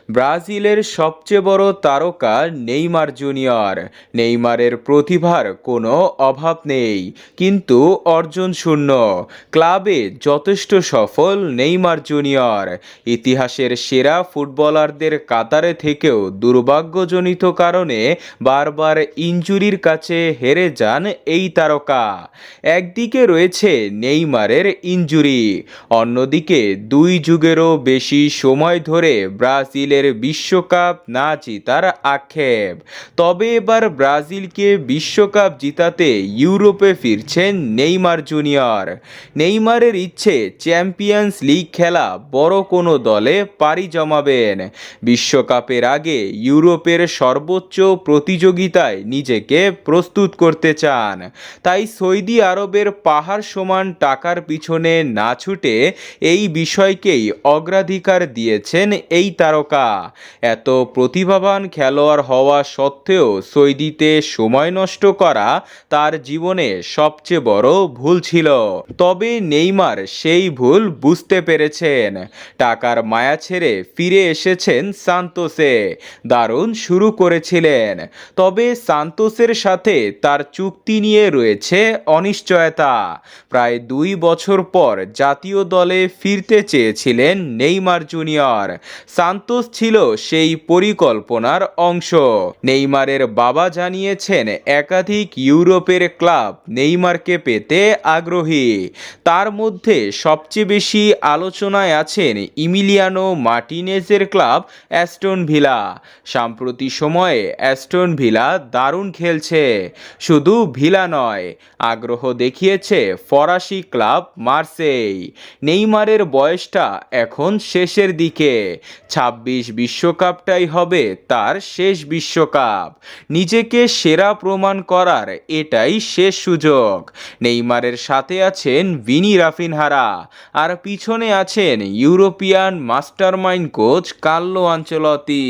ব্রাজিলের সবচেয়ে বড় তারকা নেইমার জুনিয়র। নেইমারের প্রতিভার কোনো অভাব নেই, কিন্তু অর্জন শূন্য। ক্লাবে যথেষ্ট সফল নেইমার জুনিয়র ইতিহাসের সেরা ফুটবলারদের কাতারে থেকেও দুর্ভাগ্যজনিত কারণে বারবার ইনজুরির কাছে হেরে যান এই তারকা। একদিকে রয়েছে নেইমারের ইনজুরি, অন্যদিকে 2 যুগেরও বেশি সময় ধরে ব্রাজিলের বিশ্বকাপ না জেতার আক্ষেপ। তবে এবার ব্রাজিলকে বিশ্বকাপ জিতাতে ইউরোপে ফিরছেন নেইমার জুনিয়র। নেইমারের ইচ্ছে চ্যাম্পিয়ন্স লিগ খেলা বড় কোনো দলে পাড়ি জমাবেন। বিশ্বকাপের আগে ইউরোপের সর্বোচ্চ প্রতিযোগিতায় নিজেকে প্রস্তুত করতে চান। তাই সৌদি আরবের পাহাড় সমান টাকার পিছনে না ছুটে এই বিষয়কেই অগ্রাধিকার দিয়েছেন এই তারকা। এত প্রতিভাবান খেলোয়াড় হওয়া সত্ত্বেও সৌদিতে সময় নষ্ট করা তার জীবনে সবচেয়ে বড় ভুল ছিল। তবে নেইমার সেই ভুল বুঝতে পেরেছেন। টাকার মায়া ছেড়ে ফিরে এসেছেন সান্তোসে। দারুণ শুরু করেছিলেন, তবে সান্তোসের সাথে তার চুক্তি নিয়ে রয়েছে অনিশ্চয়তা। প্রায় 2 বছর পর জাতীয় দলে ফিরতে চেয়েছিলেন নেইমার জুনিয়র। সান্তোস ছিল সেই পরিকল্পনার অংশ। নেইমারের বাবা জানিয়েছেন একাধিক ইউরোপের ক্লাব নেইমারকে পেতে আগ্রহী। তার মধ্যে সবচেয়ে বেশি আলোচনায় আছেন ইমিলিয়ানো মার্টিনেজের ক্লাব অ্যাস্টন ভিলা। সাম্প্রতিক সময়ে অ্যাস্টন ভিলা দারুণ খেলছে। শুধু ভিলা নয়, আগ্রহ দেখিয়েছে ফরাসি ক্লাব মার্সেই। নেইমারের বয়সটা এখন শেষের দিকে। 26 বিশ্বকাপটাই হবে তার শেষ বিশ্বকাপ। নিজেকে সেরা প্রমাণ করার এটাই শেষ সুযোগ। নেইমারের সাথে আছেন ভিনি রাফিনহারা, আর পিছনে আছেন European mastermind coach Carlo Ancelotti.